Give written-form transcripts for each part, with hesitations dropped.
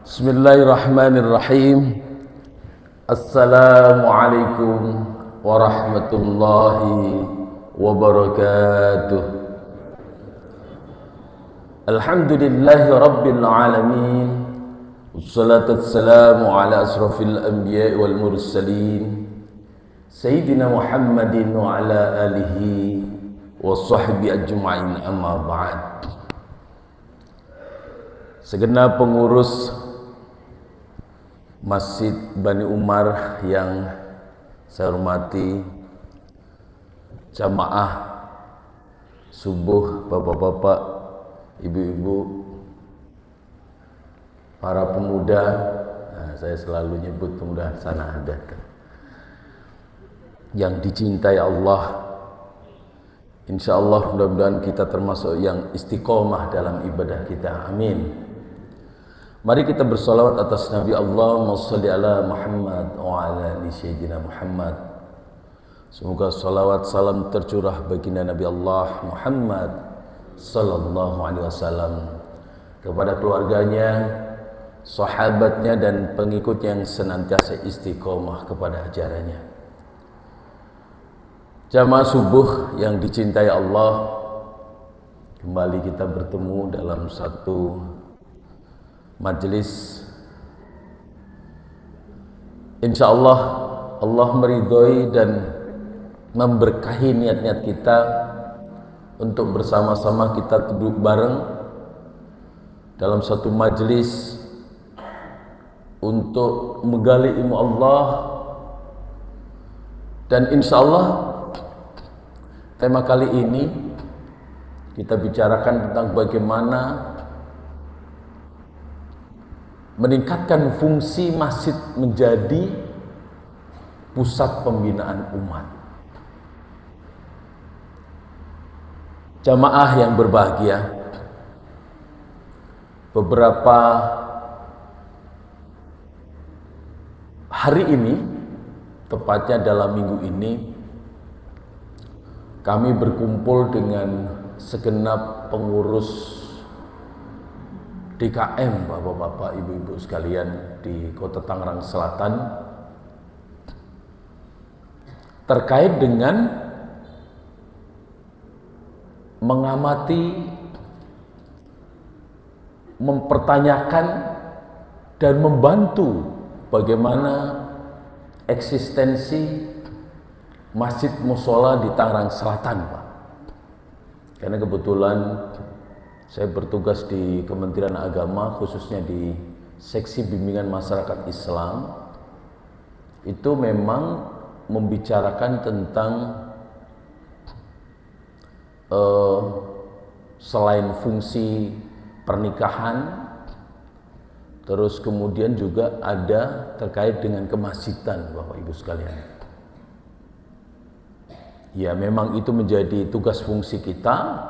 Bismillahirrahmanirrahim. Assalamualaikum warahmatullahi wabarakatuh. Alhamdulillahi rabbil alamin. Wassalatu wassalamu ala asrafil anbiya'i wal mursalin Sayyidina Muhammadin wa ala alihi wa sahbihi ajma'in, amma ba'd. Segenap pengurus Masjid Bani Umar yang saya hormati, jamaah subuh, bapak-bapak, ibu-ibu, para pemuda, saya selalu nyebut pemuda sana ada yang dicintai Allah. Insya Allah mudah-mudahan kita termasuk yang istiqomah dalam ibadah kita, amin. Mari kita bersolawat atas Nabi Allah, shalli ala Muhammad wa ala ali sayyidina Muhammad. Semoga salawat salam tercurah baginda Nabi Allah Muhammad sallallahu alaihi wasallam kepada keluarganya, sahabatnya dan pengikutnya yang senantiasa istiqomah kepada ajarannya. Jamaah subuh yang dicintai Allah, kembali kita bertemu dalam satu majelis. Insya Allah Allah meridhoi dan memberkahi niat-niat kita untuk bersama-sama kita duduk bareng dalam satu majelis untuk menggali ilmu Allah. Dan insya Allah tema kali ini kita bicarakan tentang bagaimana meningkatkan fungsi masjid menjadi pusat pembinaan umat. Jamaah yang berbahagia, beberapa hari ini, tepatnya dalam minggu ini, kami berkumpul dengan segenap pengurus DKM, bapak-bapak, ibu-ibu sekalian di Kota Tangerang Selatan, terkait dengan mengamati, mempertanyakan dan membantu bagaimana eksistensi Masjid Mushola di Tangerang Selatan, Pak. Karena kebetulan saya bertugas di Kementerian Agama, khususnya di Seksi Bimbingan Masyarakat Islam. Itu memang membicarakan tentang selain fungsi pernikahan, terus kemudian juga ada terkait dengan kemasjidan, Bapak Ibu sekalian. Ya, memang itu menjadi tugas fungsi kita.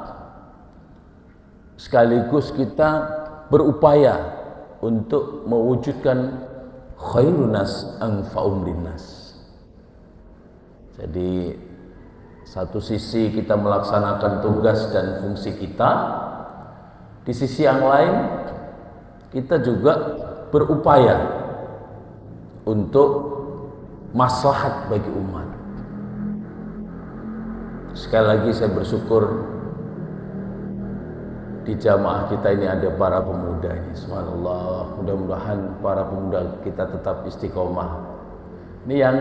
Sekaligus kita berupaya untuk mewujudkan khairun nas anfa'um linnas. Jadi satu sisi kita melaksanakan tugas dan fungsi kita, di sisi yang lain kita juga berupaya untuk maslahat bagi umat. Sekali lagi saya bersyukur di jamaah kita ini ada para pemuda ini, subhanallah. Mudah-mudahan para pemuda kita tetap istiqomah. Ini yang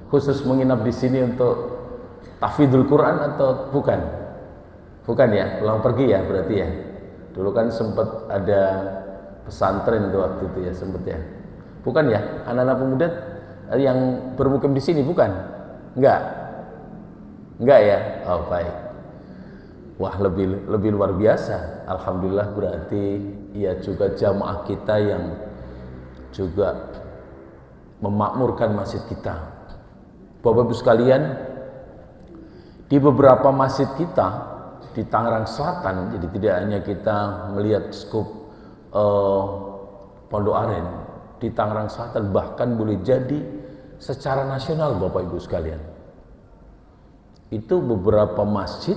khusus menginap di sini untuk tahfidzul Quran atau bukan? Bukan ya, pulang pergi ya berarti ya. Dulu kan sempat ada pesantren itu waktu itu ya, sempat ya. Bukan ya, anak-anak pemuda yang bermukim di sini bukan? Enggak ya? Oh baik. Wah, lebih luar biasa. Alhamdulillah, berarti ya juga jamaah kita yang juga memakmurkan masjid kita. Bapak Ibu sekalian, di beberapa masjid kita di Tangerang Selatan, jadi tidak hanya kita melihat skup Pondok Aren, di Tangerang Selatan bahkan boleh jadi secara nasional, Bapak Ibu sekalian. Itu beberapa masjid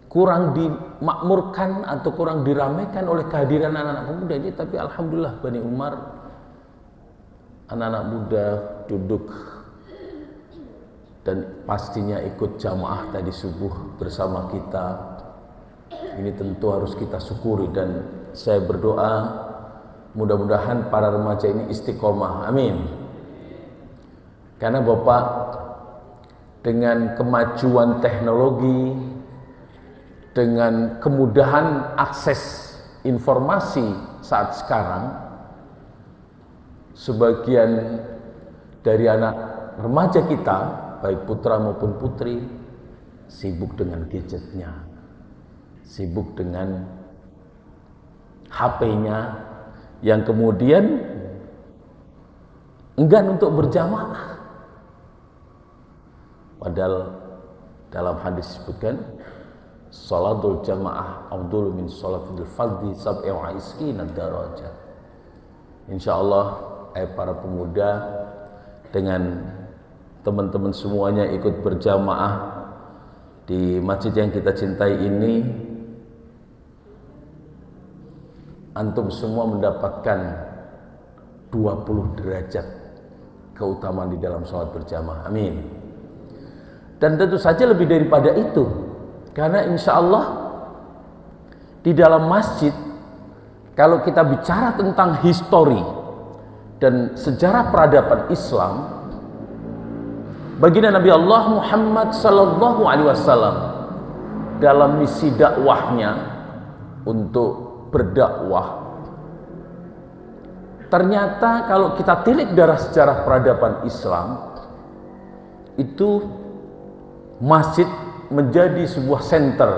kurang dimakmurkan atau kurang diramaikan oleh kehadiran anak-anak pemuda ini, tapi alhamdulillah Bani Umar, anak-anak muda duduk dan pastinya ikut jamaah tadi subuh bersama kita. Ini tentu harus kita syukuri, dan saya berdoa mudah-mudahan para remaja ini istiqomah, amin. Karena Bapak, dengan kemajuan teknologi, dengan kemudahan akses informasi saat sekarang, sebagian dari anak remaja kita, baik putra maupun putri, sibuk dengan gadgetnya, sibuk dengan HP-nya, yang kemudian enggan untuk berjamaah. Padahal dalam hadis disebutkan, salatul jamaah afdalu min salatil fardhi sab'i wa isqina darajat. Insyaallah para pemuda dengan teman-teman semuanya ikut berjamaah di masjid yang kita cintai ini, antum semua mendapatkan 20 derajat keutamaan di dalam sholat berjamaah, amin. Dan tentu saja lebih daripada itu, karena insya Allah di dalam masjid, kalau kita bicara tentang histori dan sejarah peradaban Islam, baginda Nabi Allah Muhammad sallallahu alaihi wasallam dalam misi dakwahnya untuk berdakwah, ternyata kalau kita tilik darah sejarah peradaban Islam, itu masjid menjadi sebuah center.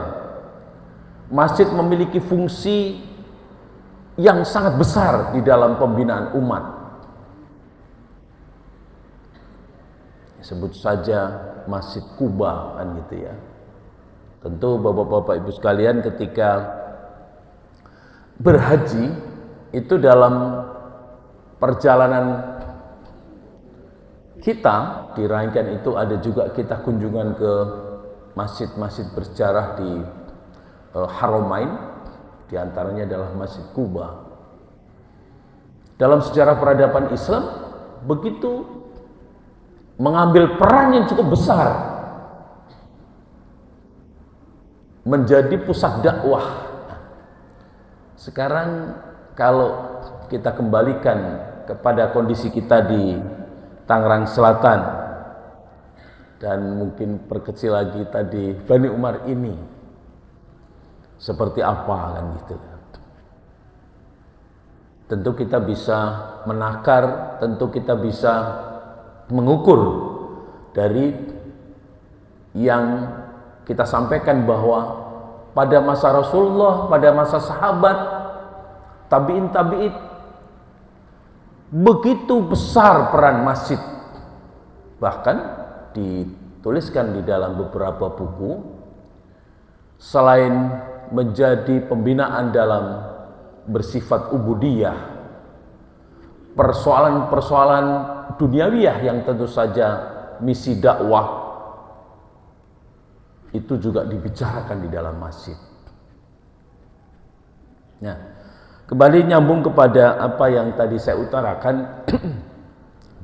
Masjid memiliki fungsi yang sangat besar di dalam pembinaan umat. Sebut saja Masjid Kuba, kan gitu ya. Tentu Bapak-bapak Ibu sekalian, ketika berhaji itu dalam perjalanan kita di rangkaian itu ada juga kita kunjungan ke masjid-masjid bersejarah di Haramain, di antaranya adalah Masjid Kuba. Dalam sejarah peradaban Islam begitu mengambil peran yang cukup besar, menjadi pusat dakwah. Sekarang kalau kita kembalikan kepada kondisi kita di Tangerang Selatan, dan mungkin perkecil lagi tadi Bani Umar ini seperti apa, kan gitu. Tentu kita bisa menakar, tentu kita bisa mengukur dari yang kita sampaikan bahwa pada masa Rasulullah, pada masa sahabat, tabi'in, begitu besar peran masjid. Bahkan dituliskan di dalam beberapa buku, selain menjadi pembinaan dalam bersifat ubudiyah, persoalan-persoalan duniawiyah yang tentu saja misi dakwah itu juga dibicarakan di dalam masjid. Nah, kembali nyambung kepada apa yang tadi saya utarakan,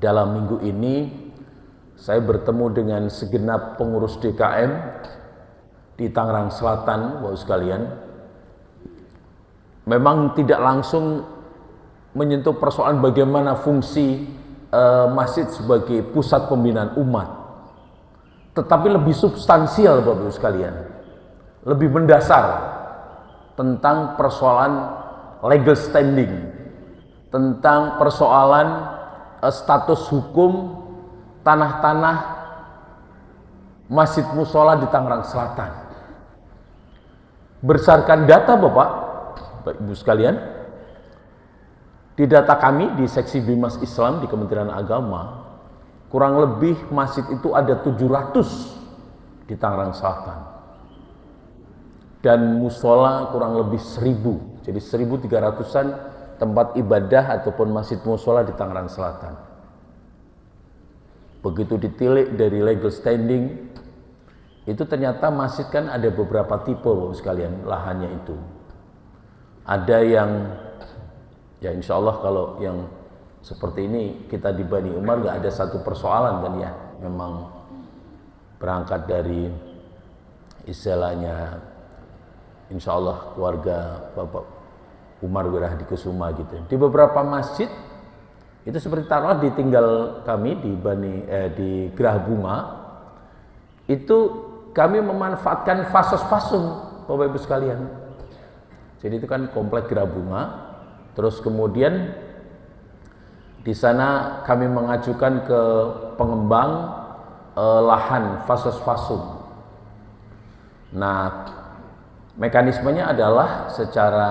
dalam minggu ini saya bertemu dengan segenap pengurus DKM di Tangerang Selatan, Bapak sekalian. Memang tidak langsung menyentuh persoalan bagaimana fungsi masjid sebagai pusat pembinaan umat, tetapi lebih substansial, Bapak sekalian, lebih mendasar tentang persoalan legal standing, tentang persoalan status hukum tanah-tanah masjid musola di Tangerang Selatan. Berdasarkan data Bapak Ibu sekalian, di data kami di seksi Bimas Islam di Kementerian Agama, kurang lebih masjid itu ada 700 di Tangerang Selatan, dan musola kurang lebih 1000. Jadi 1.300-an tempat ibadah ataupun masjid musola di Tangerang Selatan. Begitu ditilik dari legal standing, itu ternyata masjid kan ada beberapa tipe Bapak sekalian lahannya itu. Ada yang ya insya Allah kalau yang seperti ini kita di Bani Umar nggak ada satu persoalan kan ya, memang berangkat dari istilahnya insya Allah keluarga Bapak Umar Wirahadikusuma gitu. Di beberapa masjid itu seperti taruhlah ditinggal kami di Gerah Bunga, itu kami memanfaatkan fasos-fasum Bapak Ibu sekalian. Jadi itu kan komplek Gerah Bunga, terus kemudian di sana kami mengajukan ke pengembang lahan fasos-fasum. Nah, mekanismenya adalah secara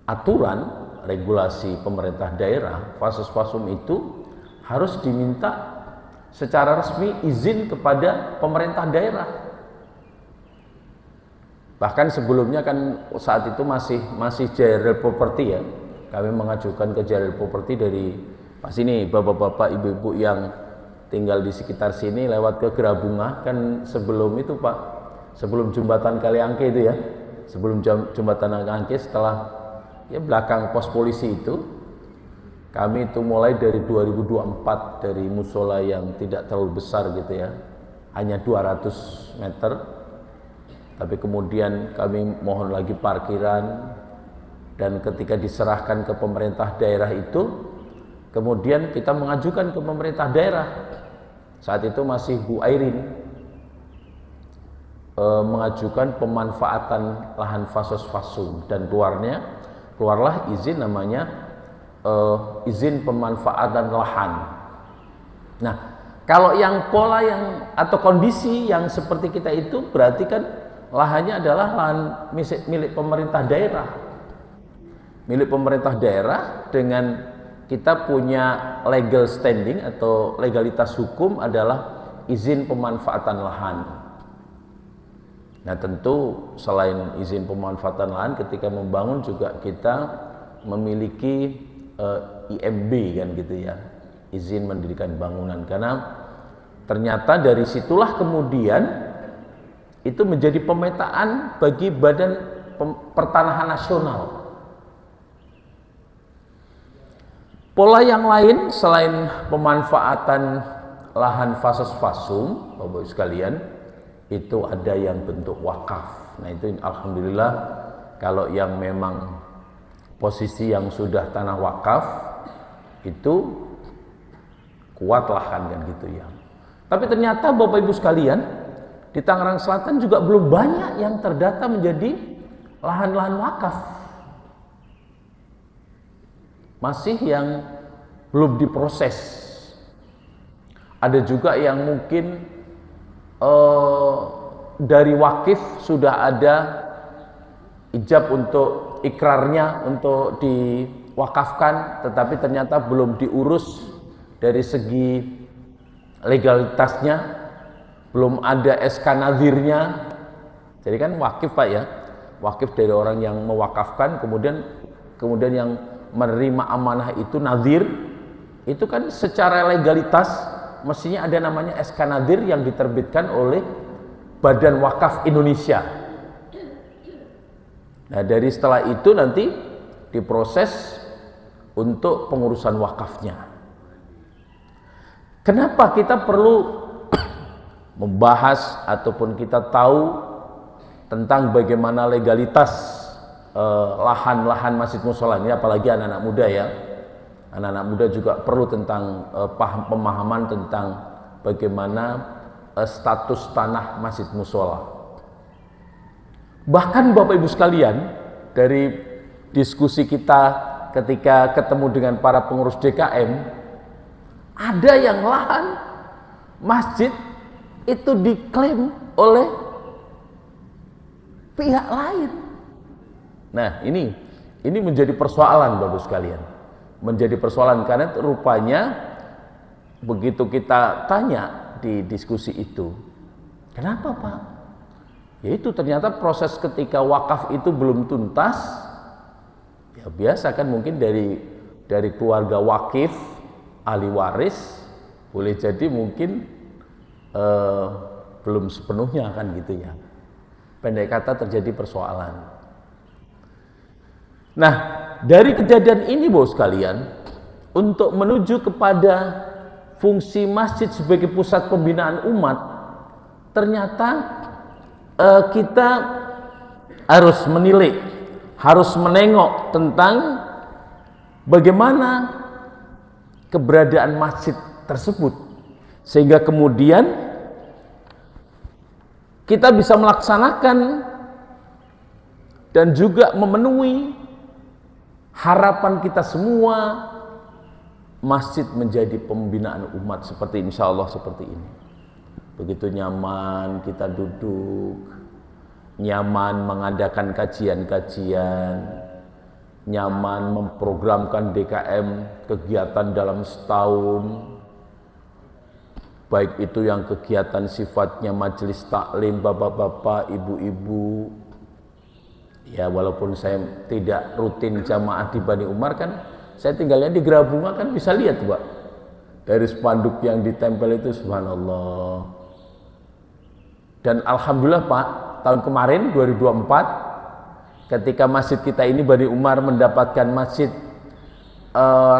aturan regulasi pemerintah daerah, fasos-fasum itu harus diminta secara resmi izin kepada pemerintah daerah. Bahkan sebelumnya kan saat itu masih JRL Property ya. Kami mengajukan ke JRL Property dari pas ini bapak-bapak, ibu-ibu yang tinggal di sekitar sini lewat ke Gerah Bunga kan sebelum itu Pak, sebelum jembatan Kaliangke itu ya. Sebelum jembatan Kaliangke setelah ya belakang pos polisi itu, kami itu mulai dari 2024 dari musola yang tidak terlalu besar gitu ya, hanya 200 meter. Tapi kemudian kami mohon lagi parkiran, dan ketika diserahkan ke pemerintah daerah itu, kemudian kita mengajukan ke pemerintah daerah. Saat itu masih Bu Airin mengajukan pemanfaatan lahan fasos-fasum, dan keluarlah izin namanya izin pemanfaatan lahan. Nah, kalau yang pola yang atau kondisi yang seperti kita itu berarti kan lahannya adalah lahan milik pemerintah daerah. Milik pemerintah daerah dengan kita punya legal standing atau legalitas hukum adalah izin pemanfaatan lahan. Nah, tentu selain izin pemanfaatan lahan, ketika membangun juga kita memiliki IMB kan gitu ya, izin mendirikan bangunan, karena ternyata dari situlah kemudian itu menjadi pemetaan bagi Badan Pertanahan Nasional. Pola yang lain selain pemanfaatan lahan fasos-fasum Bapak Ibu sekalian, itu ada yang bentuk wakaf. Nah, itu alhamdulillah kalau yang memang posisi yang sudah tanah wakaf itu kuat lahan kan gitu ya. Tapi ternyata Bapak Ibu sekalian, di Tangerang Selatan juga belum banyak yang terdata menjadi lahan-lahan wakaf. Masih yang belum diproses. Ada juga yang mungkin dari wakif sudah ada ijab untuk ikrarnya untuk diwakafkan, tetapi ternyata belum diurus dari segi legalitasnya, belum ada SK nazirnya. Jadi kan wakif Pak ya, wakif dari orang yang mewakafkan, kemudian yang menerima amanah itu nazir, itu kan secara legalitas mestinya ada namanya SK nazir yang diterbitkan oleh Badan Wakaf Indonesia. Nah, dari setelah itu nanti diproses untuk pengurusan wakafnya. Kenapa kita perlu membahas ataupun kita tahu tentang bagaimana legalitas lahan-lahan masjid mushola ini, apalagi anak-anak muda ya. Anak-anak muda juga perlu tentang pemahaman tentang bagaimana status tanah masjid mushola. Bahkan Bapak Ibu sekalian, dari diskusi kita ketika ketemu dengan para pengurus DKM, ada yang lahan masjid itu diklaim oleh pihak lain. Nah, ini menjadi persoalan Bapak sekalian. Menjadi persoalan karena rupanya begitu kita tanya di diskusi itu, kenapa Pak? Yaitu ternyata proses ketika wakaf itu belum tuntas. Ya biasa kan, mungkin dari keluarga wakif, ahli waris, boleh jadi mungkin belum sepenuhnya kan gitu ya. Pendek kata terjadi persoalan. Nah, dari kejadian ini Bapak sekalian, untuk menuju kepada fungsi masjid sebagai pusat pembinaan umat, ternyata kita harus menilik, harus menengok tentang bagaimana keberadaan masjid tersebut, sehingga kemudian kita bisa melaksanakan dan juga memenuhi harapan kita semua, masjid menjadi pembinaan umat seperti insya Allah seperti ini. Begitu nyaman kita duduk, nyaman mengadakan kajian-kajian, nyaman memprogramkan DKM kegiatan dalam setahun, baik itu yang kegiatan sifatnya majelis taklim bapak-bapak, ibu-ibu. Ya walaupun saya tidak rutin jamaah di Bani Umar kan, saya tinggalnya di Gerabunga kan bisa lihat Pak. Dari spanduk yang ditempel itu subhanallah. Dan alhamdulillah Pak, tahun kemarin 2024 ketika masjid kita ini Bani Umar mendapatkan masjid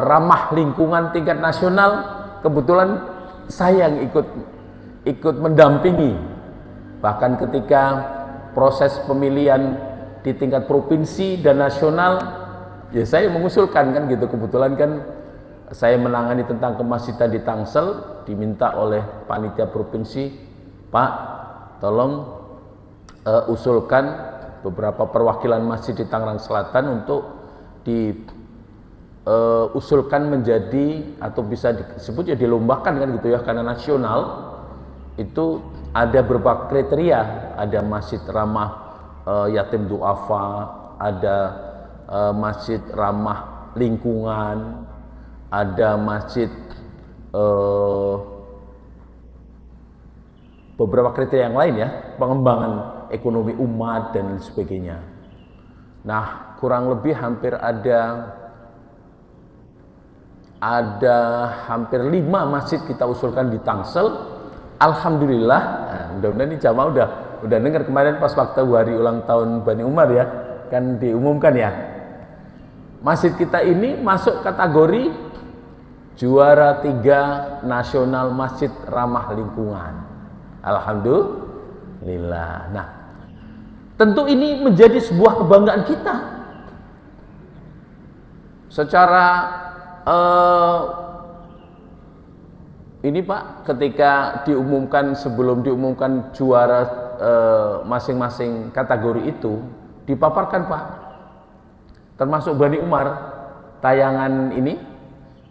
ramah lingkungan tingkat nasional, kebetulan saya yang ikut mendampingi. Bahkan ketika proses pemilihan di tingkat provinsi dan nasional, ya saya mengusulkan kan gitu, kebetulan kan saya menangani tentang kemasjidan di Tangsel, diminta oleh panitia provinsi, Pak tolong usulkan beberapa perwakilan masjid di Tangerang Selatan untuk diusulkan menjadi atau bisa disebut ya dilombakan kan gitu ya, karena nasional itu ada beberapa kriteria, ada masjid ramah yatim duafa, ada masjid ramah lingkungan, ada masjid beberapa kriteria yang lain ya, pengembangan ekonomi umat dan sebagainya. Nah, kurang lebih hampir ada hampir 5 masjid kita usulkan di Tangsel. Alhamdulillah, nah, mudah-mudahan ini jamaah udah dengar kemarin pas waktu hari ulang tahun Bani Umar ya, kan diumumkan ya. Masjid kita ini masuk kategori juara 3 nasional masjid ramah lingkungan. Alhamdulillah. Nah, tentu ini menjadi sebuah kebanggaan kita. Secara ini Pak, ketika diumumkan, sebelum diumumkan juara masing-masing kategori itu dipaparkan Pak, termasuk Bani Umar, tayangan ini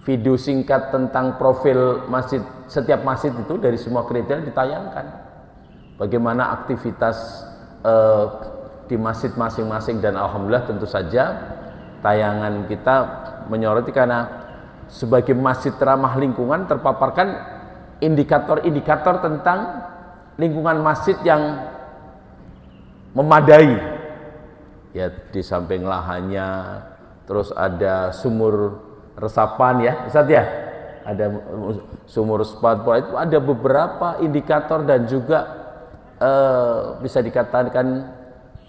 video singkat tentang profil masjid, setiap masjid itu dari semua kriteria ditayangkan, bagaimana aktivitas di masjid masing-masing. Dan alhamdulillah tentu saja tayangan kita menyoroti karena sebagai masjid ramah lingkungan terpaparkan indikator-indikator tentang lingkungan masjid yang memadai ya, di samping lahannya, terus ada sumur resapan ya Ustaz ya, ada sumur resapan, itu ada beberapa indikator dan juga bisa dikatakan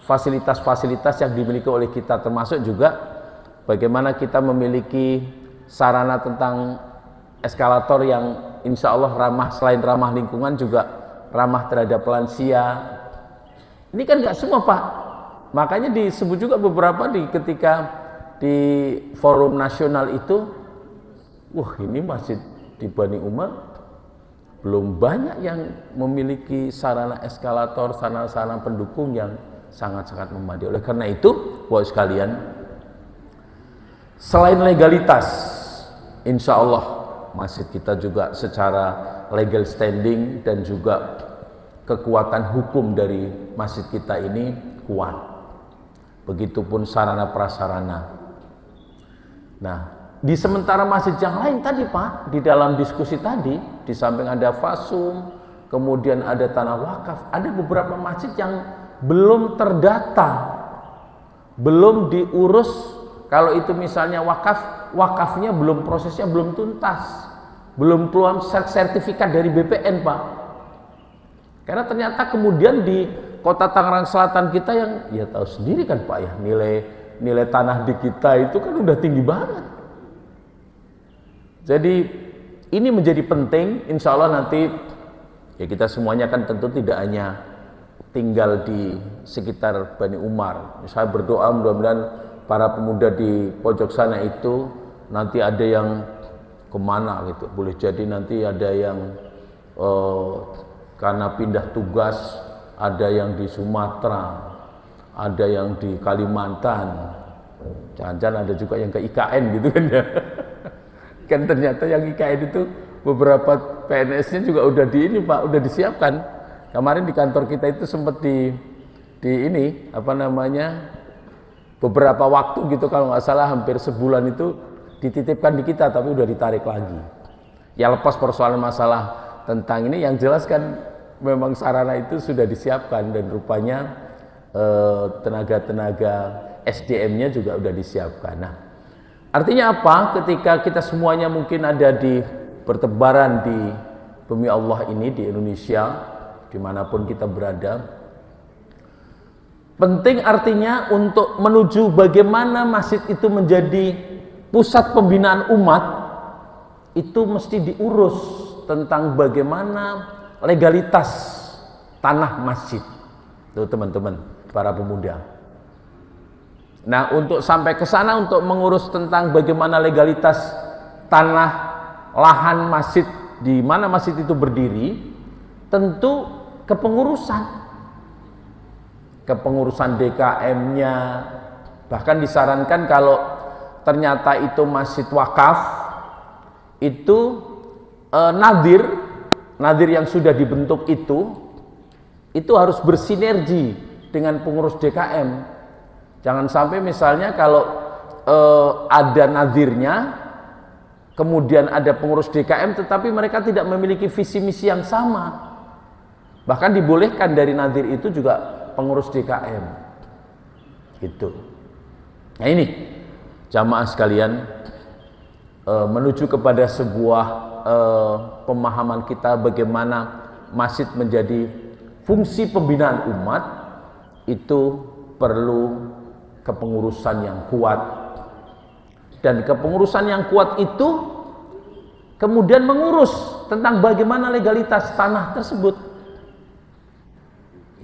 fasilitas-fasilitas yang dimiliki oleh kita, termasuk juga bagaimana kita memiliki sarana tentang eskalator yang insya Allah ramah, selain ramah lingkungan juga ramah terhadap lansia. Ini kan nggak semua Pak, makanya disebut juga beberapa ketika di forum nasional itu, wah ini masjid di Bani Umar belum banyak yang memiliki sarana eskalator, sarana-sarana pendukung yang sangat-sangat memadai. Oleh karena itu, Bapak sekalian, selain legalitas, insya Allah masjid kita juga secara legal standing dan juga kekuatan hukum dari masjid kita ini kuat. Begitupun sarana prasarana. Nah, di sementara masjid yang lain tadi Pak, di dalam diskusi tadi, di samping ada fasum, kemudian ada tanah wakaf, ada beberapa masjid yang belum terdata, belum diurus. Kalau itu misalnya wakafnya belum, prosesnya belum tuntas, belum keluar sertifikat dari BPN Pak. Karena ternyata kemudian di kota Tangerang Selatan kita yang ya tahu sendiri kan Pak ya, nilai tanah di kita itu kan udah tinggi banget. Jadi ini menjadi penting, insya Allah nanti ya kita semuanya kan tentu tidak hanya tinggal di sekitar Bani Umar. Saya berdoa mudah-mudahan para pemuda di pojok sana itu nanti ada yang kemana gitu. Boleh jadi nanti ada yang karena pindah tugas, ada yang di Sumatera, ada yang di Kalimantan, jangan-jangan ada juga yang ke IKN gitu kan ya. Kan ternyata yang IKN itu beberapa PNS-nya juga udah di ini Pak, udah disiapkan. Kemarin di kantor kita itu sempat di ini apa namanya, beberapa waktu gitu kalau nggak salah hampir sebulan itu dititipkan di kita, tapi udah ditarik lagi. Ya lepas persoalan masalah tentang ini, yang jelas kan memang sarana itu sudah disiapkan dan rupanya tenaga-tenaga SDM-nya juga udah disiapkan. Nah, artinya apa? Ketika kita semuanya mungkin ada di bertebaran di bumi Allah ini di Indonesia, dimanapun kita berada, penting artinya untuk menuju bagaimana masjid itu menjadi pusat pembinaan umat, itu mesti diurus tentang bagaimana legalitas tanah masjid. Tuh teman-teman, para pemuda. Nah, untuk sampai ke sana untuk mengurus tentang bagaimana legalitas tanah lahan masjid di mana masjid itu berdiri, tentu kepengurusan DKM-nya. Bahkan disarankan kalau ternyata itu masjid wakaf, itu nadir yang sudah dibentuk itu harus bersinergi dengan pengurus DKM. Jangan sampai misalnya kalau ada nadirnya, kemudian ada pengurus DKM tetapi mereka tidak memiliki visi misi yang sama. Bahkan dibolehkan dari nadir itu juga pengurus DKM. Gitu. Nah ini jamaah sekalian, menuju kepada sebuah pemahaman kita bagaimana masjid menjadi fungsi pembinaan umat, itu perlu kepengurusan yang kuat, dan kepengurusan yang kuat itu kemudian mengurus tentang bagaimana legalitas tanah tersebut.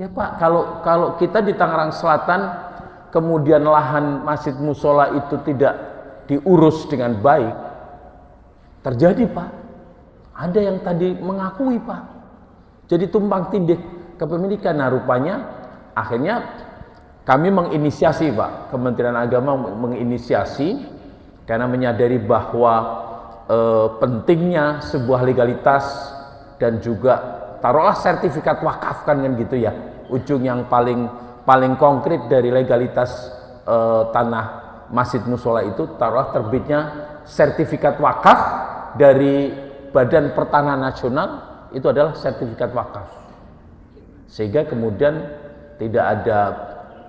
Ya Pak, kalau kita di Tangerang Selatan kemudian lahan masjid musola itu tidak diurus dengan baik, terjadi Pak, ada yang tadi mengakui Pak, jadi tumpang tindih kepemilikan. Nah rupanya akhirnya kami menginisiasi Pak, Kementerian Agama menginisiasi karena menyadari bahwa pentingnya sebuah legalitas dan juga taruhlah sertifikat wakaf kan gitu ya, ujung yang paling konkret dari legalitas tanah masjid musola itu taruhlah terbitnya sertifikat wakaf dari Badan Pertanahan Nasional, itu adalah sertifikat wakaf, sehingga kemudian tidak ada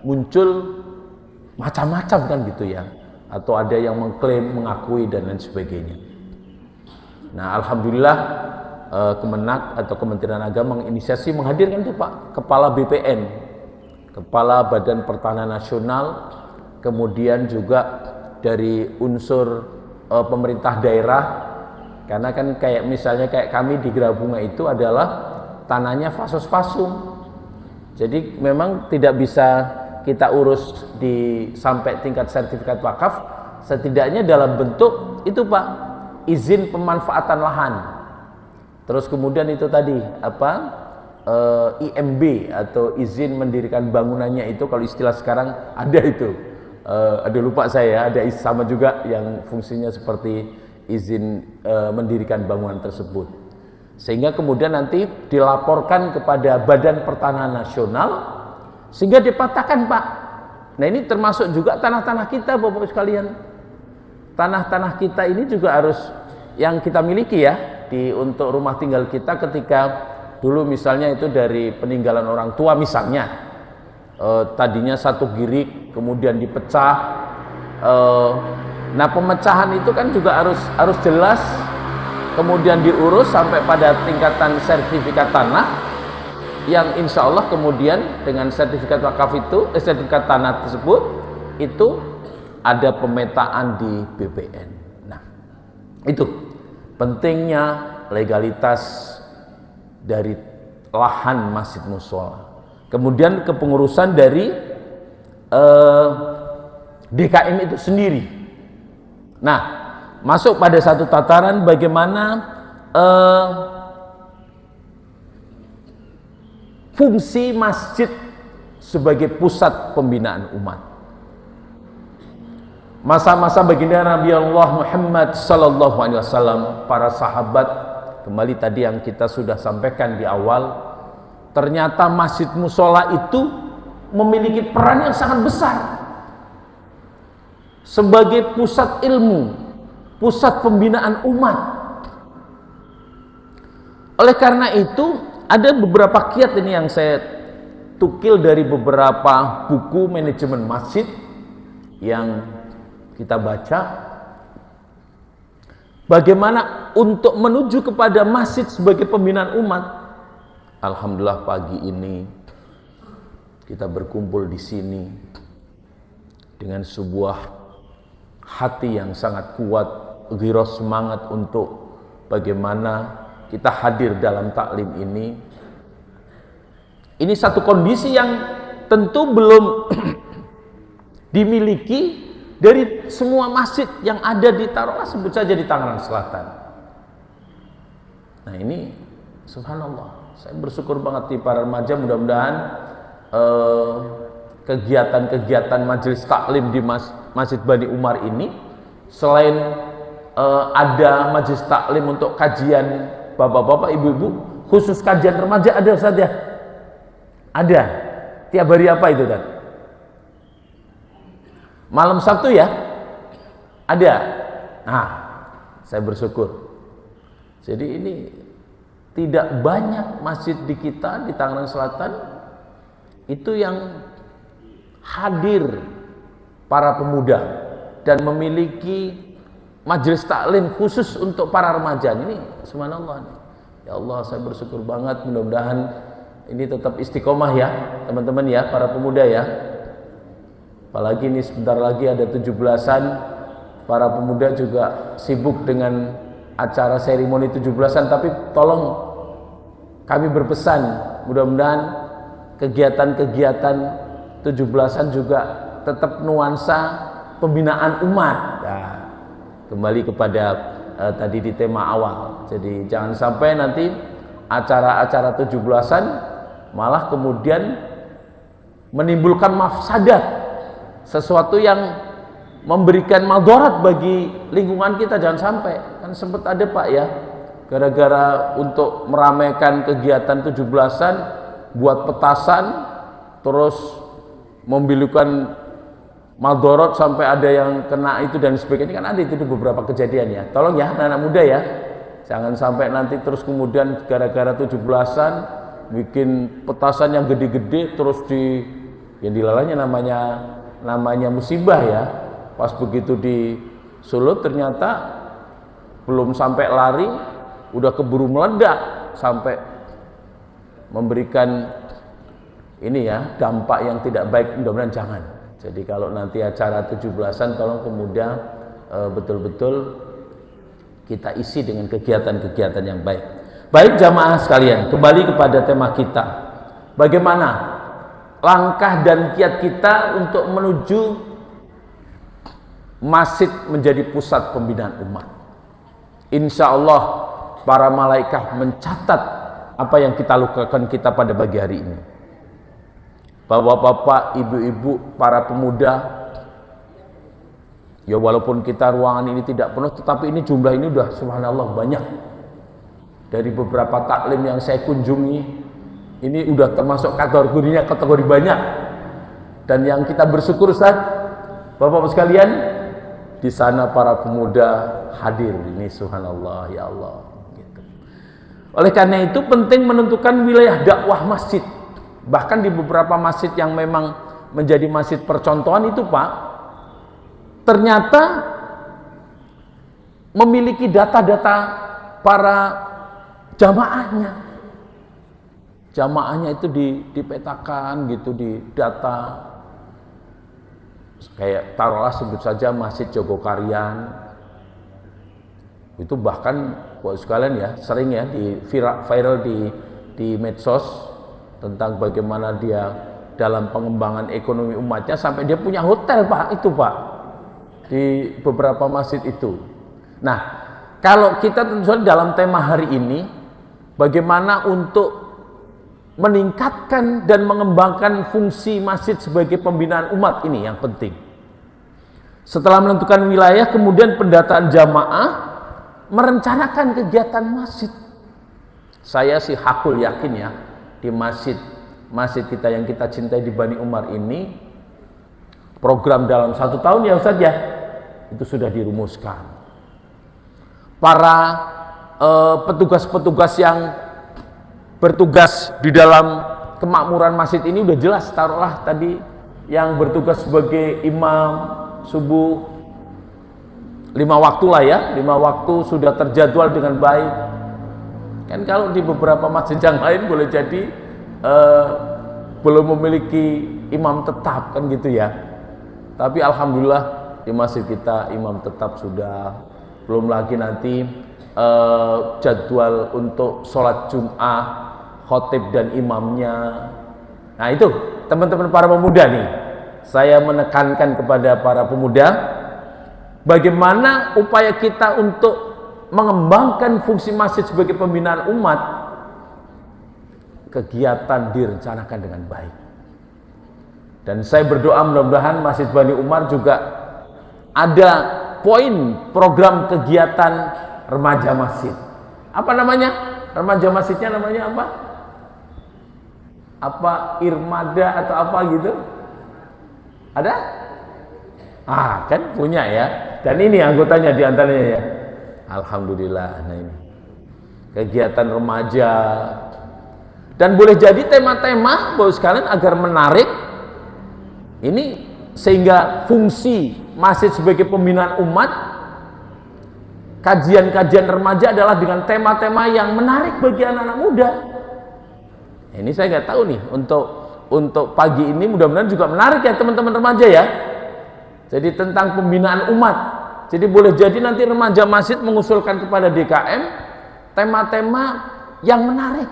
muncul macam-macam kan gitu ya, atau ada yang mengklaim, mengakui dan lain sebagainya. Nah alhamdulillah Kemenak atau Kementerian Agama menginisiasi menghadirkan itu Pak, Kepala BPN, Kepala Badan Pertanahan Nasional, kemudian juga dari unsur pemerintah daerah, karena kan kayak misalnya kayak kami di Gerabunga itu adalah tanahnya fasos-fasum, jadi memang tidak bisa kita urus sampai tingkat sertifikat wakaf, setidaknya dalam bentuk itu Pak, izin pemanfaatan lahan. Terus kemudian itu tadi IMB atau izin mendirikan bangunannya, itu kalau istilah sekarang ada itu. Ada lupa saya, ada sama juga yang fungsinya seperti izin mendirikan bangunan tersebut. Sehingga kemudian nanti dilaporkan kepada Badan Pertanahan Nasional sehingga dipatahkan Pak. Nah ini termasuk juga tanah-tanah kita Bapak sekalian. Tanah-tanah kita ini juga harus yang kita miliki ya, untuk rumah tinggal kita ketika dulu misalnya itu dari peninggalan orang tua misalnya, tadinya satu girik kemudian dipecah. Nah pemecahan itu kan juga harus jelas, kemudian diurus sampai pada tingkatan sertifikat tanah. yang insya Allah kemudian dengan sertifikat wakaf itu, sertifikat tanah tersebut itu ada pemetaan di BPN. Nah, itu pentingnya legalitas dari lahan masjid mushola. Kemudian kepengurusan dari DKM itu sendiri. Nah, masuk pada satu tataran bagaimana fungsi masjid sebagai pusat pembinaan umat. Masa-masa baginda Nabi Allah Muhammad sallallahu alaihi wasallam, para sahabat, kembali tadi yang kita sudah sampaikan di awal, ternyata masjid mushola itu memiliki peran yang sangat besar sebagai pusat ilmu, pusat pembinaan umat. Oleh karena itu, ada beberapa kiat ini yang saya tukil dari beberapa buku manajemen masjid yang kita baca, bagaimana untuk menuju kepada masjid sebagai pembinaan umat. Alhamdulillah pagi ini kita berkumpul di sini dengan sebuah hati yang sangat kuat, ghirah semangat untuk bagaimana kita hadir dalam taklim ini. Ini satu kondisi yang tentu belum dimiliki dari semua masjid yang ada di, taruhlah sebut saja di Tangerang Selatan. Nah ini subhanallah, saya bersyukur banget di para remaja, mudah-mudahan kegiatan-kegiatan majelis taklim di Masjid Bani Umar ini, selain ada majelis taklim untuk kajian bapak-bapak, ibu-ibu, khusus kajian remaja ada saja. Ada. Tiap hari apa itu kan? Malam Sabtu ya? Ada. Nah, saya bersyukur. Jadi ini tidak banyak masjid di kita di Tangerang Selatan itu yang hadir para pemuda dan memiliki majelis taklim khusus untuk para remaja. Ini subhanallah. Ya Allah, saya bersyukur banget, mudah-mudahan ini tetap istiqomah ya teman-teman ya, para pemuda ya. Apalagi ini sebentar lagi ada 17-an, para pemuda juga sibuk dengan acara seremoni 17-an, tapi tolong kami berpesan, mudah-mudahan kegiatan-kegiatan 17-an juga tetap nuansa pembinaan umat. Nah, kembali kepada tadi di tema awal. Jadi jangan sampai nanti acara-acara 17-an malah kemudian menimbulkan mafsadat, sesuatu yang memberikan madarat bagi lingkungan kita. Jangan sampai, kan sempat ada Pak ya, gara-gara untuk meramaikan kegiatan 17-an buat petasan terus membilukan madarat sampai ada yang kena itu dan sebagainya, kan ada itu beberapa kejadian ya. Tolong ya anak-anak muda ya, jangan sampai nanti terus kemudian gara-gara 17-an bikin petasan yang gede-gede terus yang dilalanya namanya musibah ya. Pas begitu disulut ternyata belum sampai lari udah keburu meledak sampai memberikan ini ya dampak yang tidak baik. Mudah-mudahan jangan. Jadi kalau nanti acara 17-an tolong kemudian betul-betul kita isi dengan kegiatan-kegiatan yang baik. Baik jamaah sekalian, kembali kepada tema kita. Bagaimana langkah dan kiat kita untuk menuju masjid menjadi pusat pembinaan umat. Insya Allah para malaikat mencatat apa yang kita lakukan kita pada pagi hari ini. Bapak-bapak, ibu-ibu, para pemuda, ya walaupun kita ruangan ini tidak penuh, tetapi ini jumlah ini udah subhanallah banyak. Dari beberapa taklim yang saya kunjungi, ini udah termasuk kategori banyak. Dan yang kita bersyukur Ustaz, Bapak-bapak sekalian, di sana para pemuda hadir. Ini subhanallah, ya Allah gitu. Oleh karena itu penting menentukan wilayah dakwah masjid. Bahkan di beberapa masjid yang memang menjadi masjid percontohan itu Pak, ternyata memiliki data-data para jamaahnya. jamaahnya itu dipetakan gitu, di data. Kayak taruhlah sebut saja Masjid Jogokarian, itu bahkan buat sekalian ya sering ya viral di medsos tentang bagaimana dia dalam pengembangan ekonomi umatnya, sampai dia punya hotel Pak, itu Pak, di beberapa masjid itu. Nah, kalau kita tentu saja dalam tema hari ini, bagaimana untuk meningkatkan dan mengembangkan fungsi masjid sebagai pembinaan umat, ini yang penting. Setelah menentukan wilayah, kemudian pendataan jamaah, merencanakan kegiatan masjid. Saya sih hakul yakin ya, di masjid kita yang kita cintai di Bani Umar ini, program dalam 1 tahun ya Ustaz ya, itu sudah dirumuskan. Para petugas-petugas yang bertugas di dalam kemakmuran masjid ini udah jelas, taruhlah tadi yang bertugas sebagai imam subuh 5 waktu lah ya, 5 waktu sudah terjadwal dengan baik. Kan kalau di beberapa masjid yang lain boleh jadi belum memiliki imam tetap kan gitu ya. Tapi alhamdulillah di masjid kita imam tetap sudah, belum lagi nanti jadwal untuk sholat Jum'ah, khotib dan imamnya. Nah itu teman-teman para pemuda nih, saya menekankan kepada para pemuda, bagaimana upaya kita untuk mengembangkan fungsi masjid sebagai pembinaan umat. Kegiatan direncanakan dengan baik, dan saya berdoa mudah-mudahan Masjid Bani Umar juga ada poin program kegiatan remaja masjid. Apa namanya? Remaja masjidnya namanya apa? Apa Irmada atau apa gitu? Ada? Kan punya ya. Dan ini anggotanya diantaranya ya. Alhamdulillah. Nah ini kegiatan remaja, dan boleh jadi tema-tema Bapak sekalian agar menarik ini, sehingga fungsi masjid sebagai pembinaan umat, kajian-kajian remaja adalah dengan tema-tema yang menarik bagi anak-anak muda. Ini saya nggak tahu nih untuk pagi ini, mudah-mudahan juga menarik ya teman-teman remaja ya. Jadi tentang pembinaan umat. Jadi boleh jadi nanti remaja masjid mengusulkan kepada DKM tema-tema yang menarik.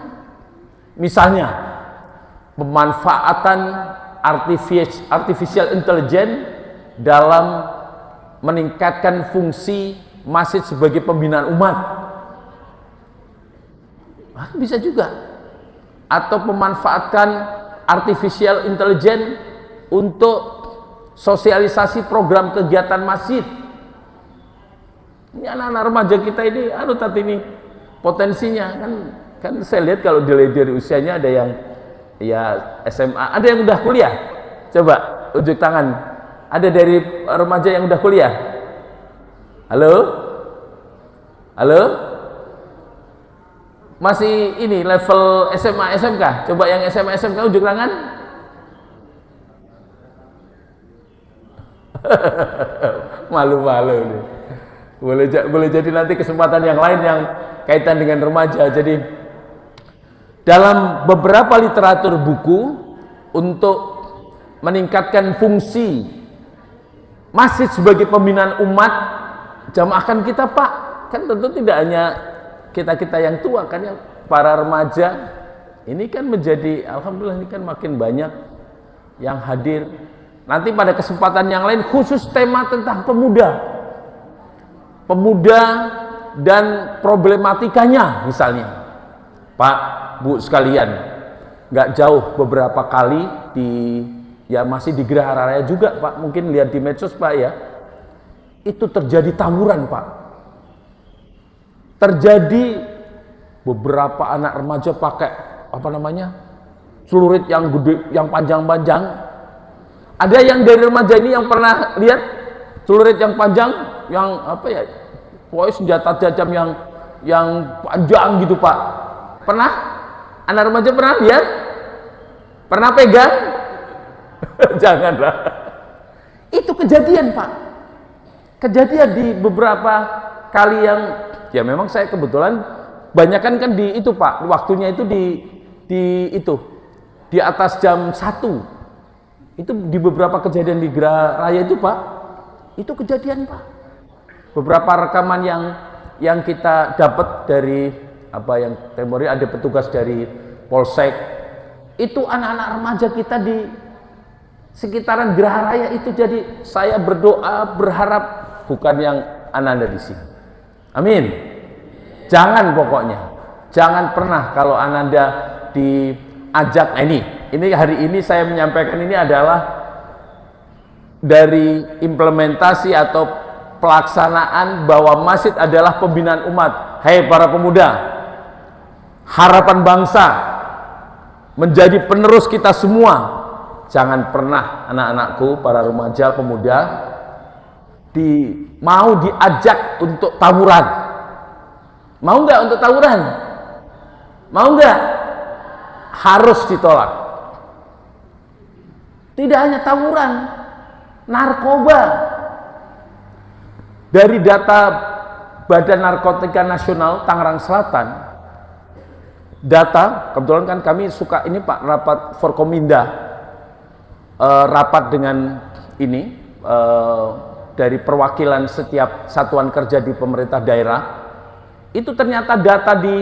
Misalnya pemanfaatan artificial intelligence dalam meningkatkan fungsi masjid sebagai pembinaan umat. Bisa juga. Atau pemanfaatkan artificial intelligence untuk sosialisasi program kegiatan masjid. Ini anak-anak remaja kita ini, tadi ini potensinya kan saya lihat kalau dari usianya ada yang ya SMA, ada yang udah kuliah. Coba unjuk tangan. Ada dari remaja yang udah kuliah? Halo? Halo? Masih ini level SMA, SMK? Coba yang SMA, SMK unjuk tangan. Malu-malu nih. Boleh jadi nanti kesempatan yang lain yang kaitan dengan remaja. Jadi dalam beberapa literatur buku untuk meningkatkan fungsi masjid sebagai pembinaan umat, jamaahkan kita Pak, kan tentu tidak hanya kita yang tua kan ya, para remaja ini kan menjadi, alhamdulillah ini kan makin banyak yang hadir. Nanti pada kesempatan yang lain khusus tema tentang pemuda dan problematikanya misalnya. Pak, Bu sekalian, nggak jauh beberapa kali masih di Gerahara Raya juga Pak, mungkin lihat di medsos Pak ya, itu terjadi tawuran Pak. Terjadi beberapa anak remaja pakai celurit yang gede, yang panjang-panjang. Ada yang dari remaja ini yang pernah lihat celurit yang panjang, yang pokoknya senjata tajam yang panjang gitu Pak? Pernah? Anak remaja pernah lihat? Pernah pegang? Janganlah. Itu kejadian Pak. Kejadian di beberapa kali yang ya memang saya kebetulan banyakan kan di itu Pak, waktunya itu di atas jam 1. Itu di beberapa kejadian di Geraha Raya itu Pak, itu kejadian Pak. Beberapa rekaman yang kita dapat dari yang temori, ada petugas dari Polsek, itu anak-anak remaja kita di sekitaran Geraha Raya itu. Jadi saya berdoa, berharap bukan yang Ananda di sini. Amin. Jangan, pokoknya jangan pernah kalau Ananda diajak. Ini hari ini saya menyampaikan ini adalah dari implementasi atau pelaksanaan bahwa masjid adalah pembinaan umat. Hai para pemuda, harapan bangsa, menjadi penerus kita semua. Jangan pernah anak-anakku, para remaja, pemuda, mau diajak untuk tawuran. Mau nggak untuk tawuran? Mau nggak? Harus ditolak. Tidak hanya tawuran, narkoba. Dari data Badan Narkotika Nasional Tangerang Selatan, data, kebetulan kan kami suka ini Pak, rapat Forkominda, rapat dengan ini dari perwakilan setiap satuan kerja di pemerintah daerah. Itu ternyata data di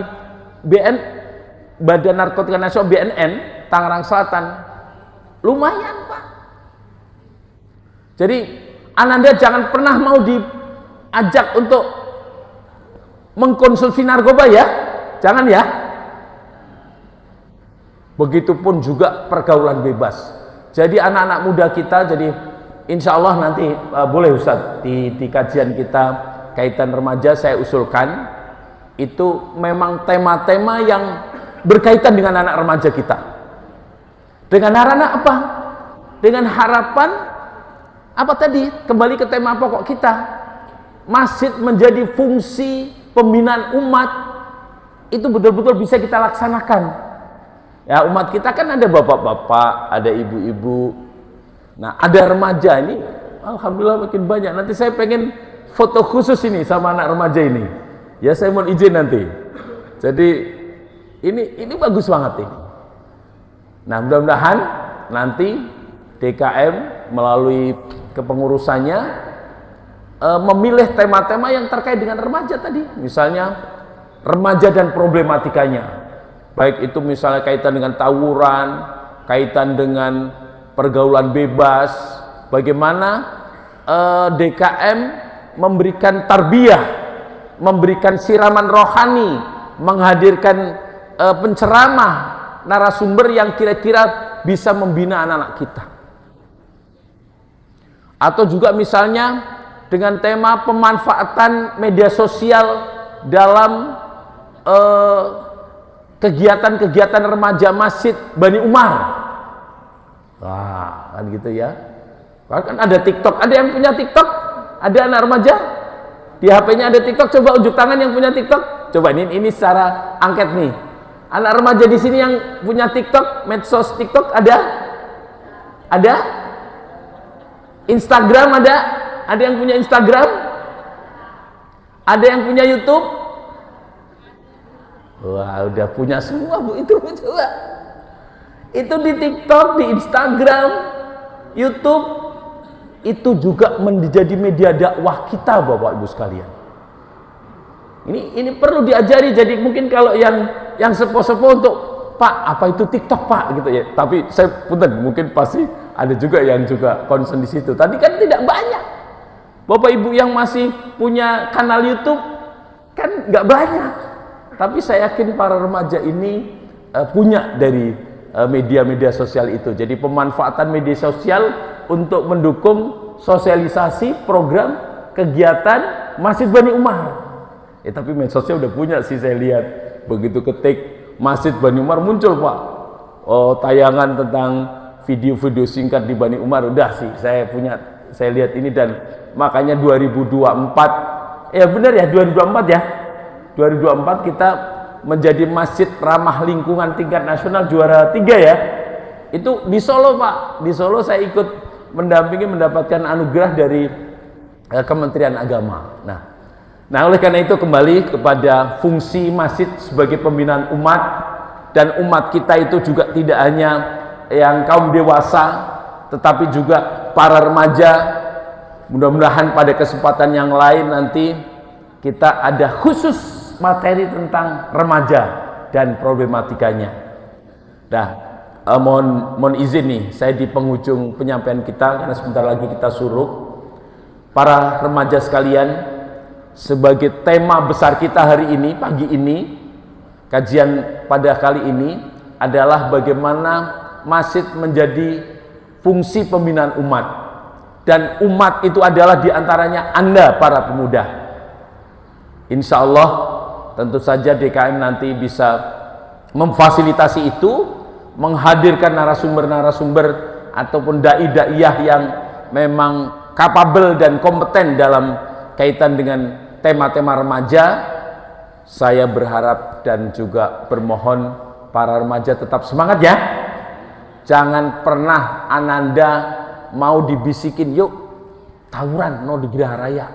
Badan Narkotika Nasional, BNN Tangerang Selatan, lumayan Pak. Jadi Ananda jangan pernah mau diajak untuk mengkonsumsi narkoba ya, jangan ya. Begitupun juga pergaulan bebas. Jadi anak-anak muda kita, jadi insya Allah nanti boleh Ustadz di kajian kita kaitan remaja saya usulkan itu memang tema-tema yang berkaitan dengan anak remaja kita. Dengan harapan apa? Dengan harapan apa tadi? Kembali ke tema pokok kita. Masjid menjadi fungsi pembinaan umat, itu betul-betul bisa kita laksanakan. Ya, umat kita kan ada bapak-bapak, ada ibu-ibu. Nah, ada remaja ini, alhamdulillah makin banyak. Nanti saya pengen foto khusus ini sama anak remaja ini. Ya, saya mohon izin nanti. Jadi ini bagus banget ini. Nah, mudah-mudahan nanti DKM melalui kepengurusannya memilih tema-tema yang terkait dengan remaja tadi. Misalnya remaja dan problematikanya. Baik itu misalnya kaitan dengan tawuran, kaitan dengan pergaulan bebas, bagaimana DKM memberikan tarbiyah, memberikan siraman rohani, menghadirkan penceramah, narasumber yang kira-kira bisa membina anak-anak kita. Atau juga misalnya dengan tema pemanfaatan media sosial dalam kegiatan-kegiatan remaja Masjid Bani Umar. Wah, kan gitu ya. Kan ada TikTok, ada yang punya TikTok? Ada anak remaja? Di HP-nya ada TikTok, coba unjuk tangan yang punya TikTok. Coba ini secara angket nih. Anak remaja di sini yang punya TikTok, medsos TikTok ada? Ada? Instagram ada? Ada yang punya Instagram? Ada yang punya YouTube? Wah, udah punya semua Bu, itu coba. Itu di TikTok, di Instagram, YouTube, itu juga menjadi media dakwah kita Bapak Ibu sekalian. Ini perlu diajari. Jadi mungkin kalau yang sepo-sepo untuk Pak, apa itu TikTok Pak gitu ya. Tapi saya punten, mungkin pasti ada juga yang juga concern di situ. Tadi kan tidak banyak. Bapak Ibu yang masih punya kanal YouTube kan nggak banyak. Tapi saya yakin para remaja ini punya dari media-media sosial itu. Jadi pemanfaatan media sosial untuk mendukung sosialisasi program kegiatan Masjid Bani Umar. Tapi medsosnya udah punya sih, saya lihat. Begitu ketik Masjid Bani Umar muncul Pak. Oh, tayangan tentang video-video singkat di Bani Umar udah sih saya lihat ini. Dan makanya 2024 ya benar ya 2024 ya. 2024 kita menjadi masjid ramah lingkungan tingkat nasional juara 3 ya. Itu di Solo Pak. Di Solo saya ikut mendampingi, mendapatkan anugerah dari Kementerian Agama. Nah oleh karena itu kembali kepada fungsi masjid sebagai pembinaan umat. dan umat kita itu juga tidak hanya yang kaum dewasa, tetapi juga para remaja. Mudah-mudahan pada kesempatan yang lain nanti kita ada khusus materi tentang remaja dan problematikanya. Nah, mohon izin nih, saya di penghujung penyampaian kita, karena sebentar lagi kita suruh para remaja sekalian, sebagai tema besar kita hari ini, pagi ini, kajian pada kali ini adalah bagaimana masjid menjadi fungsi pembinaan umat, dan umat itu adalah diantaranya Anda para pemuda. Insya Allah tentu saja DKM nanti bisa memfasilitasi itu, menghadirkan narasumber-narasumber ataupun dai-daiyah yang memang kapabel dan kompeten dalam kaitan dengan tema-tema remaja. Saya berharap dan juga bermohon para remaja tetap semangat ya. Jangan pernah ananda mau dibisikin, yuk tawuran no di Geraha Raya.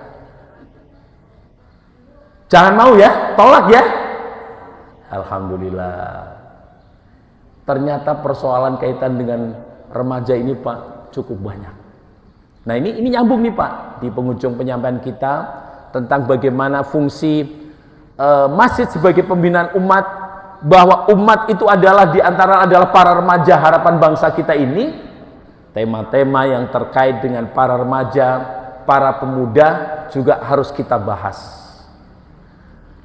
Jangan mau ya, tolak ya. Alhamdulillah. Ternyata persoalan kaitan dengan remaja ini Pak cukup banyak. Nah ini nyambung nih Pak di penghujung penyampaian kita tentang bagaimana fungsi masjid sebagai pembinaan umat, bahwa umat itu adalah adalah para remaja harapan bangsa kita ini. Tema-tema yang terkait dengan para remaja, para pemuda juga harus kita bahas.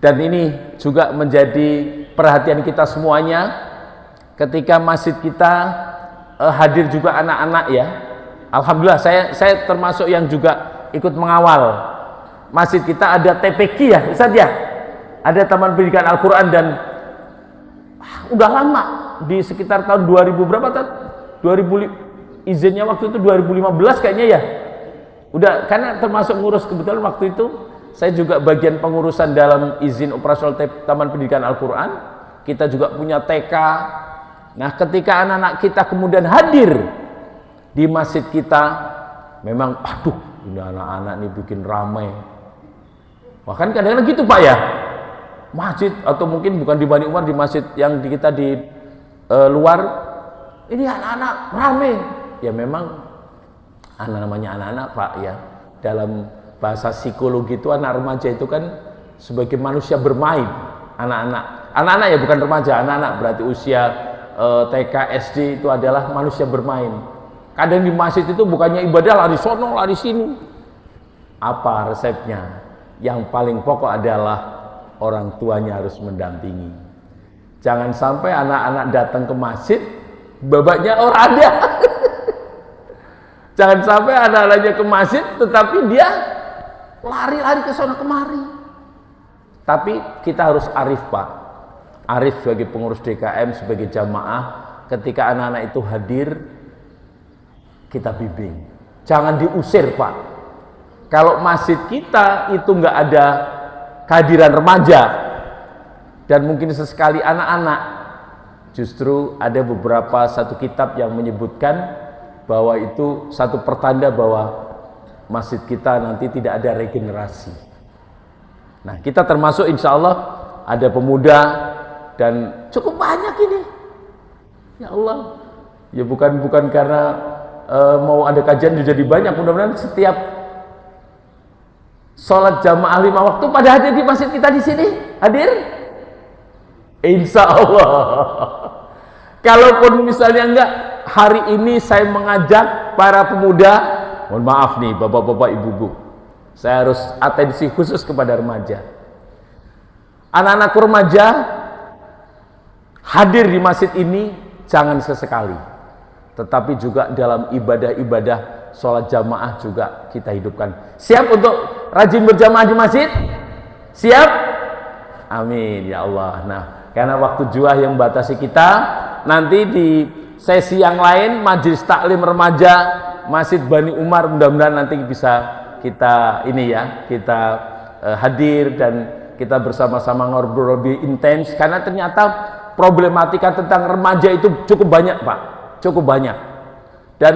Dan ini juga menjadi perhatian kita semuanya ketika masjid kita hadir juga anak-anak ya. Alhamdulillah saya termasuk yang juga ikut mengawal. Masjid kita ada TPQ ya Ustaz ya, ada Taman Pendidikan Al-Quran, dan udah lama, di sekitar tahun 2000 berapa tahun? 2000 izinnya waktu itu 2015 kayaknya ya. Udah, karena termasuk ngurus, kebetulan waktu itu saya juga bagian pengurusan dalam izin operasional Taman Pendidikan Al-Quran. Kita juga punya TK. Nah ketika anak-anak kita kemudian hadir di masjid kita, memang aduh ini anak-anak nih bikin ramai. Bahkan kadang-kadang gitu Pak ya, masjid atau mungkin bukan di Bani Umar, di masjid yang kita di luar, ini anak-anak ramai. Ya memang namanya anak-anak Pak ya, dalam bahasa psikologi itu anak remaja itu kan sebagai manusia bermain. Anak-anak ya, bukan remaja, anak-anak berarti usia TK, SD itu adalah manusia bermain. Kadang di masjid itu bukannya ibadah lari sono, lari sini. Apa resepnya? Yang paling pokok adalah orang tuanya harus mendampingi. Jangan sampai anak-anak datang ke masjid, babaknya orang ada. Jangan sampai anak-anaknya ke masjid, tetapi dia lari-lari ke sana kemari. Tapi kita harus arif Pak. Arif sebagai pengurus DKM, sebagai jamaah, ketika anak-anak itu hadir, kita bimbing, jangan diusir Pak. Kalau masjid kita itu nggak ada kehadiran remaja dan mungkin sesekali anak-anak, justru ada beberapa satu kitab yang menyebutkan bahwa itu satu pertanda bahwa masjid kita nanti tidak ada regenerasi. Nah kita termasuk insya Allah ada pemuda dan cukup banyak ini. Ya Allah, ya bukan karena mau ada kajian jadi banyak. Mudah-mudahan setiap sholat jamaah 5 waktu pada hadir di masjid kita di sini. Hadir? Insya Allah. Kalaupun misalnya enggak, hari ini saya mengajak para pemuda, mohon maaf nih bapak-bapak, ibu-ibu, saya harus atensi khusus kepada remaja. Anak-anak remaja hadir di masjid ini jangan sesekali, tetapi juga dalam ibadah-ibadah sholat jamaah juga kita hidupkan. Siap untuk rajin berjamaah di masjid? Siap? Amin ya Allah. Nah, karena waktu jua yang membatasi kita, nanti di sesi yang lain majelis taklim remaja Masjid Bani Umar, mudah-mudahan nanti bisa kita kita hadir dan kita bersama-sama ngobrol lebih intens, karena ternyata problematika tentang remaja itu cukup banyak Pak, cukup banyak. Dan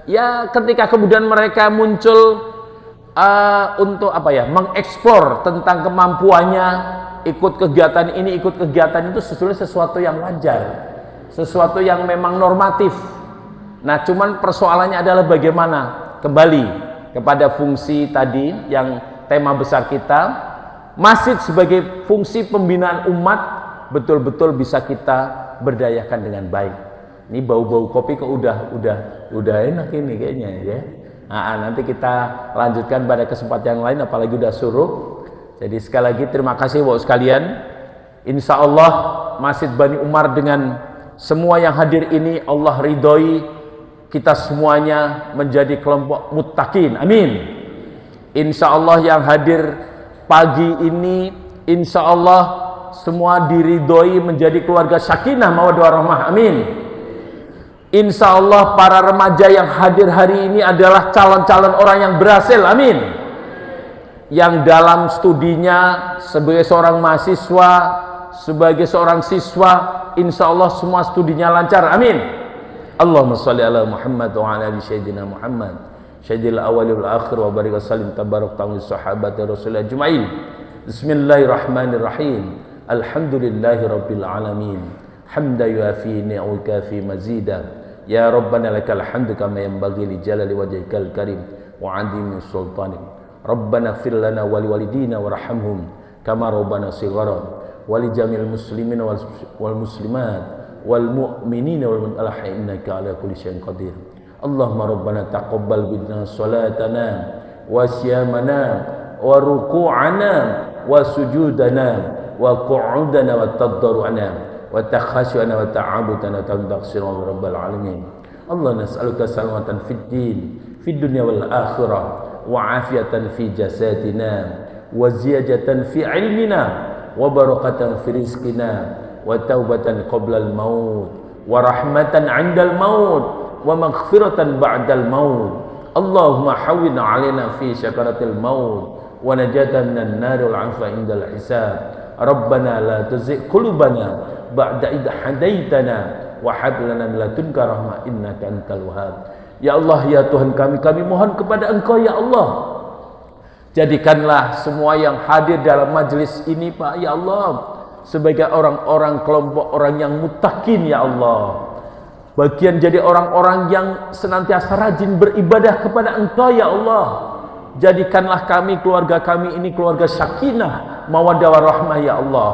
ya ketika kemudian mereka muncul untuk mengeksplor tentang kemampuannya, ikut kegiatan ini, ikut kegiatan itu sebenarnya sesuatu yang wajar, sesuatu yang memang normatif. Nah, cuman persoalannya adalah bagaimana kembali kepada fungsi tadi yang tema besar kita, masjid sebagai fungsi pembinaan umat betul-betul bisa kita berdayakan dengan baik. Ini bau-bau kopi kok udah enak ini kayaknya ya. Nah, nanti kita lanjutkan pada kesempatan yang lain, apalagi udah suruh. Jadi sekali lagi terima kasih Bapak sekalian. Insya Allah Masjid Bani Umar dengan semua yang hadir ini Allah ridhoi kita semuanya menjadi kelompok muttaqin. Amin. Insya Allah yang hadir pagi ini insya Allah semua diridhoi menjadi keluarga sakinah mawaddah warahmah. Amin. Insya Allah para remaja yang hadir hari ini adalah calon-calon orang yang berhasil. Amin. Yang dalam studinya sebagai seorang mahasiswa, sebagai seorang siswa, insya Allah semua studinya lancar. Amin. Allahumma sholli ala Muhammad wa ala ali sayyidina Muhammad sayyidil awwali wal akhir wa barik wa sallim tabarak ta'ala sahabati rasulillah ajma'in. Bismillahirrahmanirrahim. Alhamdulillahi rabbil alamin. Hamda yuafi ni'uka fi mazida. Ya Rabbana lakal hamdu kama yanbaghi li jalali wajhikal karim wa 'azimi sultanik. Rabbana fir lana wa liwalidina warhamhum kama rabbana shighara wa li jamil muslimin wal muslimat wal mu'minina wal mu'minat innaka 'ala kulli syai'in qadir. Allahumma rabbana taqabbal minna salatana wa siyamana wa ruku'ana wa sujudana wa qu'udana wa tadarru'ana wa takhashu'ana wa ta'abudana taqsir wa rabbal alamin. Allah nas'aluka salamatan fid din fid dunya wal akhirah wa afiyatan fi jasadina wa ziyadatan fi ilmina wa barakatan fi rizqina wa taubatan qabla al maut wa rahmatan 'inda al maut wa maghfiratan ba'da al maut. Allahumma hawwin 'alaina fi sakaratil maut wa najatan minan nar wal 'afwa 'inda al hisab. Rabbana la tuzigh qulubana ba'da idh hadaitana wa hab lana min ladunka rahmah innaka antal wahhab. Ya Allah, ya Tuhan kami mohon kepada Engkau ya Allah, jadikanlah semua yang hadir dalam majelis ini Pak ya Allah sebagai orang-orang kelompok orang yang muttaqin ya Allah, bagian jadi orang-orang yang senantiasa rajin beribadah kepada Engkau ya Allah. Jadikanlah kami, keluarga kami ini keluarga sakinah mawaddah warahmah ya Allah.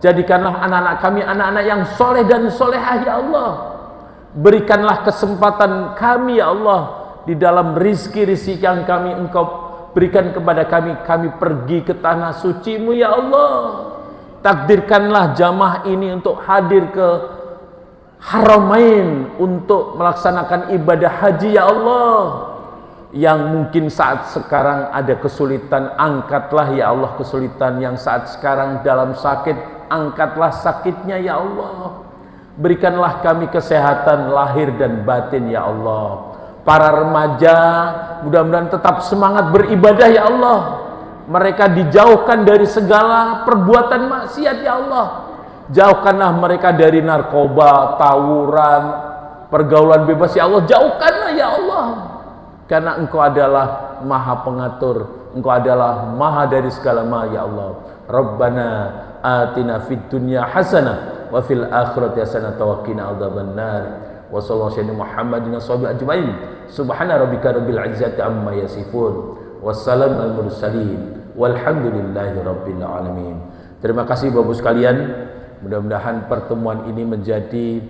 Jadikanlah anak-anak kami anak-anak yang soleh dan solehah ya Allah. Berikanlah kesempatan kami ya Allah di dalam rizki-rizki yang kami Engkau berikan kepada kami. Kami pergi ke tanah suci-Mu ya Allah. Takdirkanlah jamaah ini untuk hadir ke Haramain untuk melaksanakan ibadah haji ya Allah. Yang mungkin saat sekarang ada kesulitan, angkatlah ya Allah kesulitan. Yang saat sekarang dalam sakit, angkatlah sakitnya ya Allah. Berikanlah kami kesehatan lahir dan batin ya Allah. Para remaja mudah-mudahan tetap semangat beribadah ya Allah. Mereka dijauhkan dari segala perbuatan maksiat ya Allah. Jauhkanlah mereka dari narkoba, tawuran, pergaulan bebas ya Allah. Jauhkanlah ya Allah. Karena Engkau adalah Maha Pengatur, Engkau adalah Maha dari segala maha ya Allah. Rabbana atina fid dunya hasanah wa fil akhirati hasanah wa qina adzabannar. Wa sallallahu alaihi Muhammadin washabihi ajmain. Subhana rabbika rabbil izzati amma yasifun. Wassalamu al mursalin. Walhamdulillahi rabbil alamin. Terima kasih Bapak sekalian. Mudah-mudahan pertemuan ini menjadi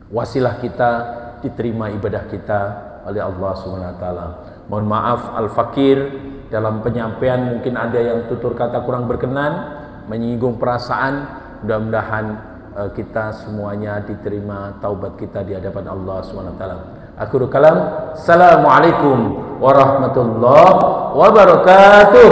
wasilah kita diterima ibadah kita oleh Allah Subhanahu wa taala. Mohon maaf al-fakir dalam penyampaian mungkin ada yang tutur kata kurang berkenan, menyinggung perasaan. Mudah-mudahan kita semuanya diterima taubat kita di hadapan Allah Subhanahu wa taala. Akhirul kalam. Assalamualaikum warahmatullahi wabarakatuh.